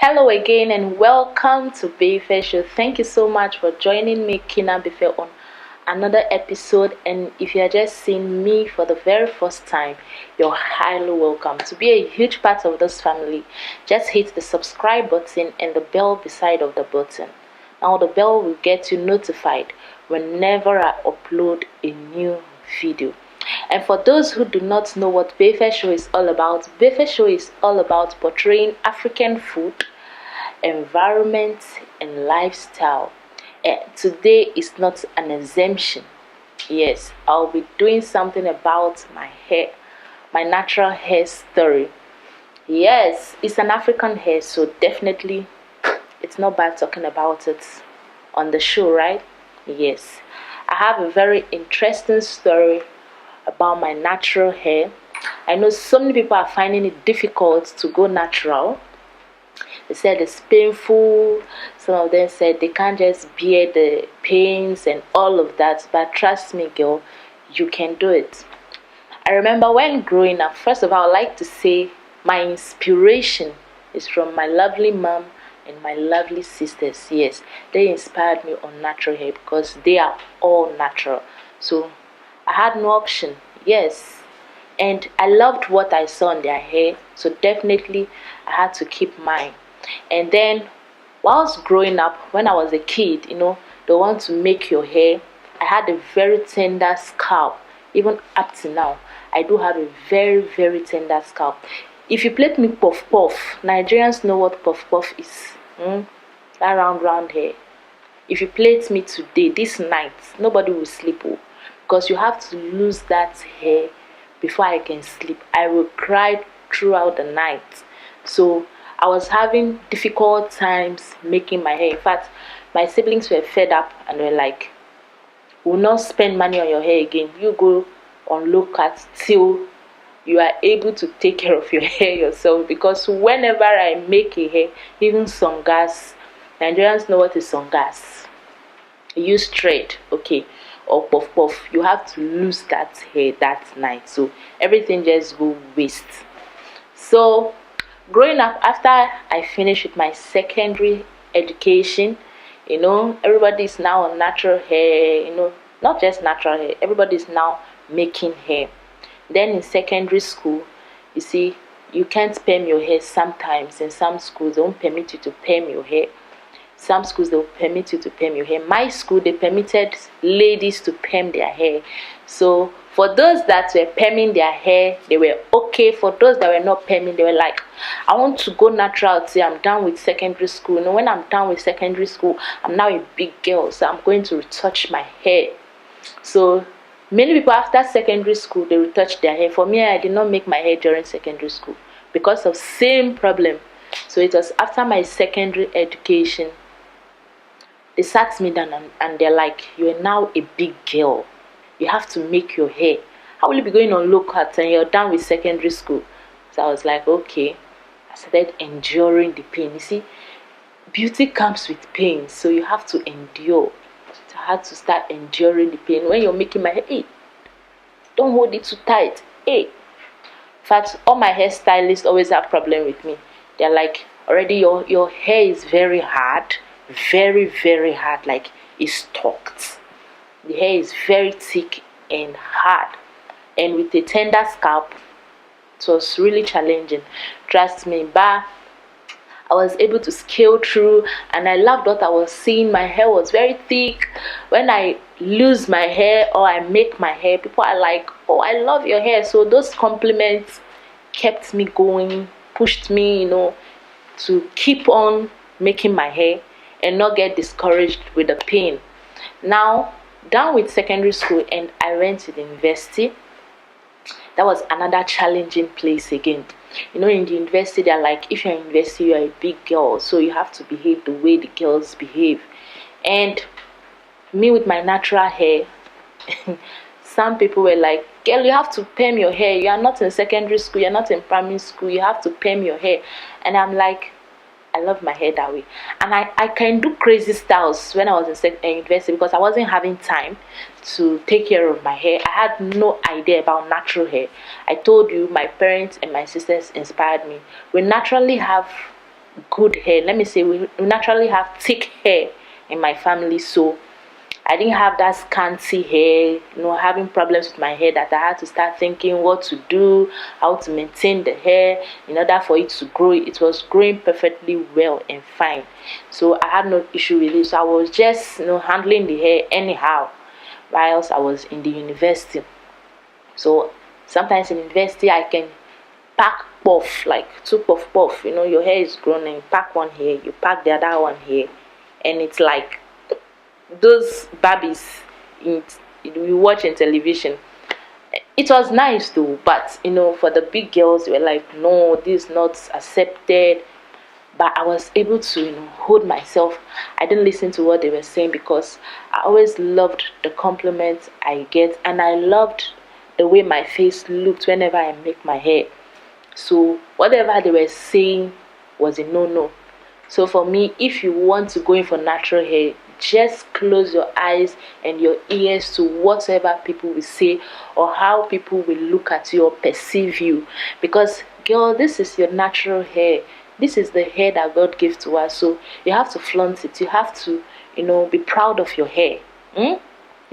Hello again and welcome to Befe Show. Thank you so much for joining me, Befe, on another episode. And if you are just seeing me for the very first time, you're highly welcome. To be a huge part of this family, just hit the subscribe button and the bell beside of the button. Now the bell will get you notified whenever I upload a new video. And for those who do not know what Befe Show is all about, Befe Show is all about portraying African food, environment, and lifestyle. And today is not an exemption. Yes, I'll be doing something about my hair, my natural hair story. Yes, it's an African hair, so definitely it's not bad talking about it on the show, right? Yes, I have a very interesting story about my natural hair. I know so many people are finding it difficult to go natural. They said it's painful. Some of them said they can't just bear the pains and all of that. But trust me, girl, you can do it. I remember when growing up, first of all, I like to say my inspiration is from my lovely mom and my lovely sisters. Yes, they inspired me on natural hair because they are all natural. So I had no option. Yes. And I loved what I saw in their hair. So definitely I had to keep mine. And then whilst growing up, when I was a kid, they want to make your hair. I had a very tender scalp. Even up to now, I do have a very, very tender scalp. If you plait me puff puff, Nigerians know what puff puff is. That round hair. If you plait me today, this night, nobody will sleep. Because you have to lose that hair before I can sleep. I will cry throughout the night. So I was having difficult times making my hair. In fact, my siblings were fed up and were like, we'll not spend money on your hair again. You go on low cut till you are able to take care of your hair yourself. Because whenever I make a hair, even songas, Nigerians know what is songas. You use thread, okay, or puff puff. You have to lose that hair that night. So everything just go waste. So growing up, after I finished with my secondary education, everybody is now on natural hair, not just natural hair, everybody is now making hair. Then in secondary school, you see, you can't perm your hair sometimes. In some schools, they won't permit you to perm your hair. Some schools, they will permit you to perm your hair. My school, they permitted ladies to perm their hair. So for those that were perming their hair, they were okay. For those that were not perming, they were like, I want to go natural till I'm done with secondary school. When I'm done with secondary school, I'm now a big girl, so I'm going to retouch my hair. So many people after secondary school, they retouch their hair. For me, I did not make my hair during secondary school because of same problem. So it was after my secondary education, they sat me down and they're like, you are now a big girl. You have to make your hair. How will you be going on low cut and you're done with secondary school? So I was like, okay. I started enduring the pain. You see, beauty comes with pain, so you have to endure. So I had to start enduring the pain. When you're making my hair, hey, don't hold it too tight. Hey. In fact, all my hairstylists always have problem with me. They're like, already your hair is very hard. Very, very hard, like it's talked. The hair is very thick and hard, and with a tender scalp, it was really challenging. Trust me, but I was able to scale through, and I loved what I was seeing. My hair was very thick. When I lose my hair or I make my hair, people are like, oh, I love your hair. So those compliments kept me going, pushed me, to keep on making my hair and not get discouraged with the pain. Now, done with secondary school and I went to the university. That was another challenging place again. In the university, they're like, if you're in university, you're a big girl, so you have to behave the way the girls behave. And me with my natural hair, some people were like, girl, you have to perm your hair. You are not in secondary school, you're not in primary school, you have to perm your hair. And I'm like, I love my hair that way. And I can do crazy styles when I was in university because I wasn't having time to take care of my hair. I had no idea about natural hair. I told you, my parents and my sisters inspired me. We naturally have good hair. Let me say we naturally have thick hair in my family, so I didn't have that scanty hair, having problems with my hair that I had to start thinking what to do, how to maintain the hair in order for it to grow. It was growing perfectly well and fine. So I had no issue with it. So I was just, handling the hair anyhow whilst I was in the university. So sometimes in university I can pack puff, like two puff. Your hair is grown and you pack one here, you pack the other one here, and it's like those Barbies we watch in television. It was nice though, but for the big girls, they were like, no, this is not accepted. But I was able to hold myself. I didn't listen to what they were saying because I always loved the compliments I get, and I loved the way my face looked whenever I make my hair. So whatever they were saying was a no. So for me, if you want to go in for natural hair, just close your eyes and your ears to whatever people will say or how people will look at you or perceive you. Because, girl, this is your natural hair. This is the hair that God gave to us. So you have to flaunt it. You have to, be proud of your hair. You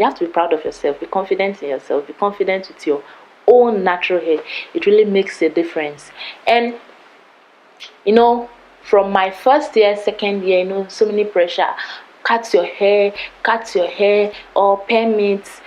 have to be proud of yourself. Be confident in yourself. Be confident with your own natural hair. It really makes a difference. And, from my first year, second year, so many pressure. Cut your hair, or permits.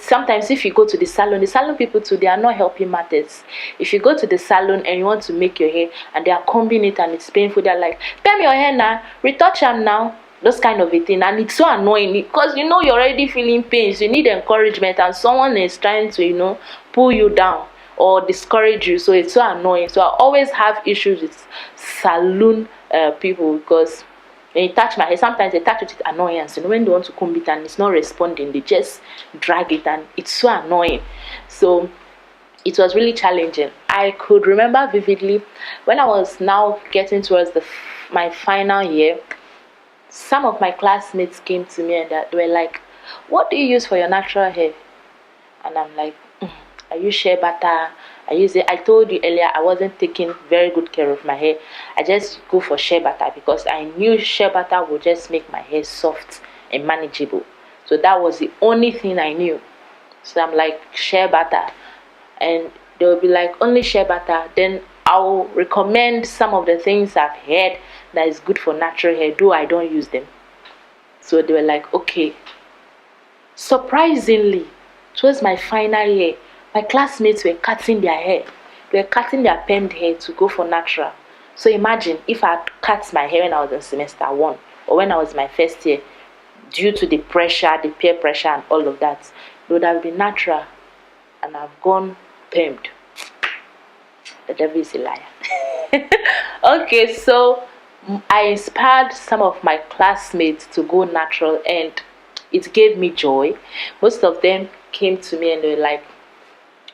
Sometimes if you go to the salon people too, they are not helping matters. If you go to the salon and you want to make your hair and they are combing it and it's painful, they're like, perm your hair now, retouch them now, those kind of a thing. And it's so annoying because you're already feeling pains, you need encouragement, and someone is trying to pull you down or discourage you. So it's so annoying. So I always have issues with salon people because when you touch my hair, sometimes they touch it with annoyance. When they want to comb it and it's not responding, they just drag it and it's so annoying. So it was really challenging. I could remember vividly when I was now getting towards my final year, some of my classmates came to me and they were like, what do you use for your natural hair? And I'm like, I use shea butter. I use it. I told you earlier I wasn't taking very good care of my hair. I just go for shea butter because I knew shea butter would just make my hair soft and manageable. So that was the only thing I knew. So I'm like, shea butter. And they will be like, only shea butter. Then I'll recommend some of the things I've heard that is good for natural hair, though I don't use them. So they were like, okay. Surprisingly, towards my final year, my classmates were cutting their hair. They were cutting their permed hair to go for natural. So imagine if I had cut my hair when I was in semester 1 or when I was in my first year, due to the pressure, the peer pressure and all of that, it would have been natural and I've gone permed. The devil is a liar. Okay, so I inspired some of my classmates to go natural and it gave me joy. Most of them came to me and they were like,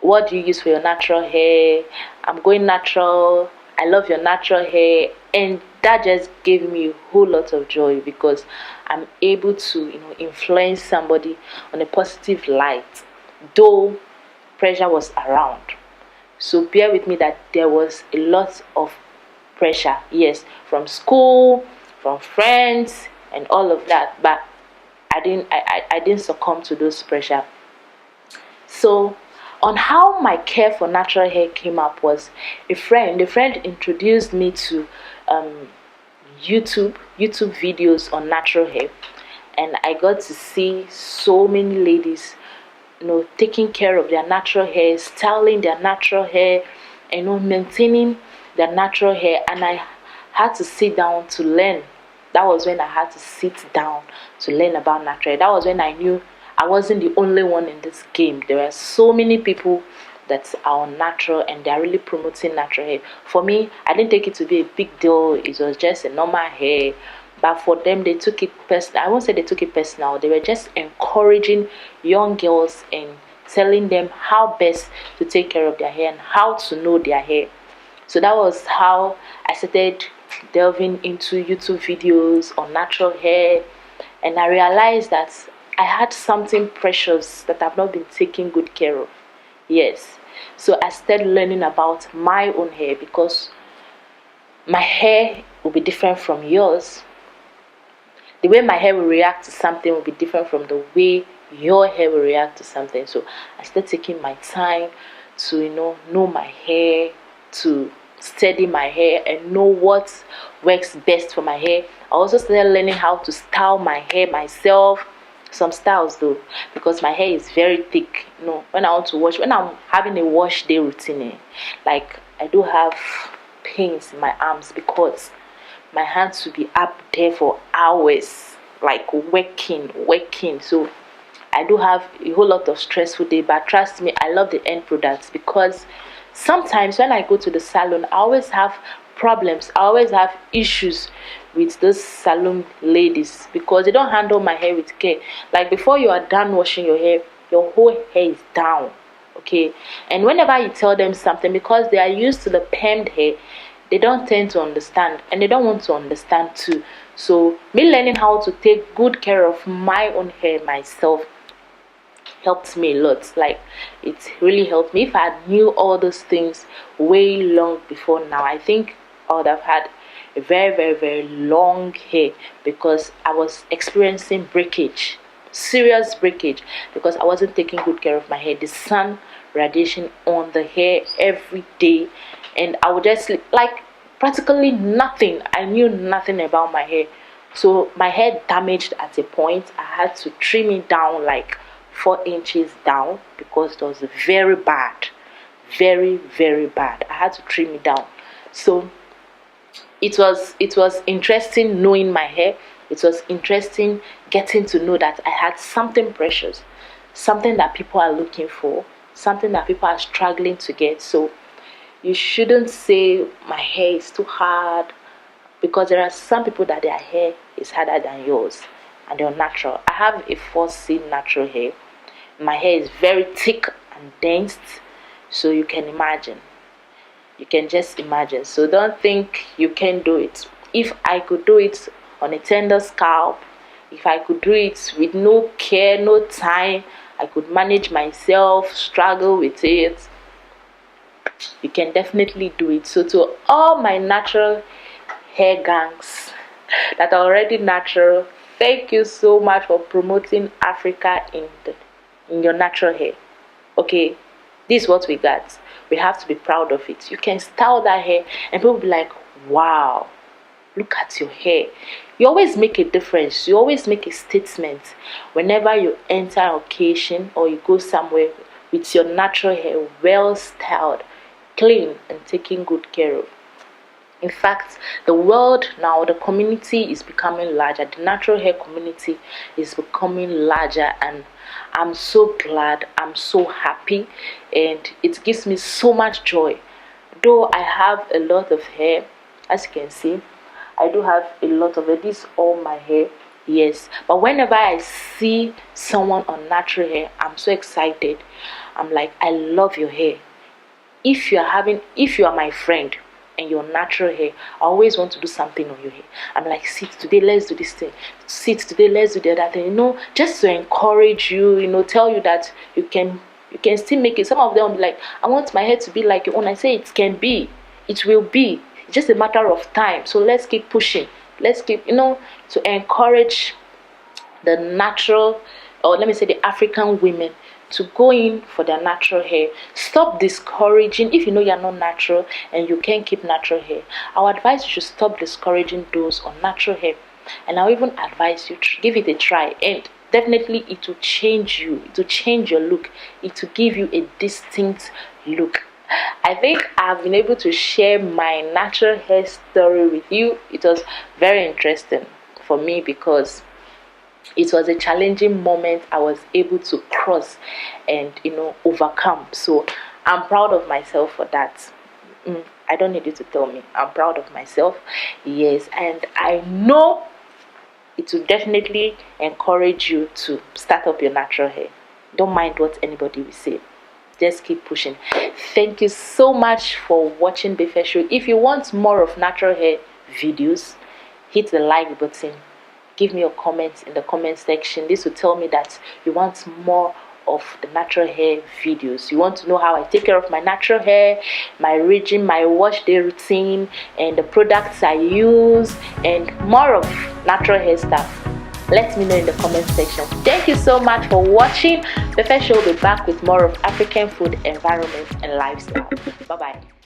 what do you use for your natural hair? I'm going natural. I love your natural hair. And that just gave me a whole lot of joy because I'm able to, influence somebody on a positive light, though pressure was around. So bear with me that there was a lot of pressure, yes, from school, from friends, and all of that. But I didn't succumb to those pressure. So on how my care for natural hair came up was a friend introduced me to YouTube videos on natural hair, and I got to see so many ladies taking care of their natural hair, styling their natural hair, maintaining their natural hair. And I had to sit down to learn. That was when I had to sit down to learn about natural hair. That was when I knew I wasn't the only one in this game. There are so many people that are on natural and they're really promoting natural hair. For me, I didn't take it to be a big deal. It was just a normal hair. But for them, they took it personal. I won't say they took it personal. They were just encouraging young girls and telling them how best to take care of their hair and how to know their hair. So that was how I started delving into YouTube videos on natural hair. And I realized that I had something precious that I've not been taking good care of. Yes. So I started learning about my own hair because my hair will be different from yours. The way my hair will react to something will be different from the way your hair will react to something. So I started taking my time to know my hair, to study my hair and know what works best for my hair. I also started learning how to style my hair myself. Some styles though, because my hair is very thick. When I'm having a wash day routine, like I do have pains in my arms because my hands will be up there for hours, like working. So I do have a whole lot of stressful day, but trust me, I love the end products, because sometimes when I go to the salon, I always have problems. I always have issues with those salon ladies because they don't handle my hair with care. Like before you are done washing your hair, your whole hair is down. Okay, and whenever you tell them something, because they are used to the permed hair, they don't tend to understand, and they don't want to understand too. So me learning how to take good care of my own hair myself helped me a lot. Like it really helped me. If I knew all those things way long before now, I think I would have had a very, very, very long hair, because I was experiencing breakage, serious breakage, because I wasn't taking good care of my hair. The sun radiation on the hair every day, and I would just sleep like practically nothing. I knew nothing about my hair. So my hair damaged at a point. I had to trim it down like 4 inches down, because it was very bad, very, very bad. I had to trim it down. So it was interesting knowing my hair. It was interesting getting to know that I had something precious, something that people are looking for, something that people are struggling to get. So you shouldn't say my hair is too hard, because there are some people that their hair is harder than yours and they're natural. I have a 4C natural hair. My hair is very thick and dense, so you can imagine. You can just imagine. So don't think you can do it. If I could do it on a tender scalp, if I could do it with no care, no time, I could manage myself, struggle with it, you can definitely do it. So to all my natural hair gangs that are already natural, thank you so much for promoting Africa in your natural hair. Okay, this is what we got. We have to be proud of it. You can style that hair and people will be like, wow, look at your hair. You always make a difference. You always make a statement whenever you enter an occasion or you go somewhere with your natural hair well styled, clean, and taken good care of. In fact, the world now, the community is becoming larger. The natural hair community is becoming larger, and I'm so glad, I'm so happy, and it gives me so much joy. Though I have a lot of hair, as you can see, I do have a lot of it. This is all my hair, yes. But whenever I see someone on natural hair, I'm so excited. I'm like, I love your hair. If you are my friend and your natural hair, I always want to do something on your hair. I'm like, sit today, let's do this thing. Sit today, let's do the other thing. Just to encourage you, tell you that you can still make it. Some of them will be like, I want my hair to be like your own. I say it can be, it will be. It's just a matter of time. So let's keep pushing. Let's keep, to encourage the natural, or let me say the African women, to go in for their natural hair. Stop discouraging. If you know you're not natural and you can't keep natural hair, I would advise you should stop discouraging those on natural hair. And I'll even advise you to give it a try, and definitely it will change you. It will change your look. It will give you a distinct look. I think I've been able to share my natural hair story with you. It was very interesting for me because it was a challenging moment I was able to cross and overcome. So I'm proud of myself for that. I don't need you to tell me. I'm proud of myself. Yes, and I know it will definitely encourage you to start up your natural hair. Don't mind what anybody will say. Just keep pushing. Thank you so much for watching Befe Show. If you want more of natural hair videos, hit the like button. Give me your comments in the comment section. This will tell me that you want more of the natural hair videos. You want to know how I take care of my natural hair, my regime, my wash day routine, and the products I use, and more of natural hair stuff, let me know in the comment section. Thank you so much for watching. Befe Show will be back with more of African food, environment, and lifestyle. Bye bye.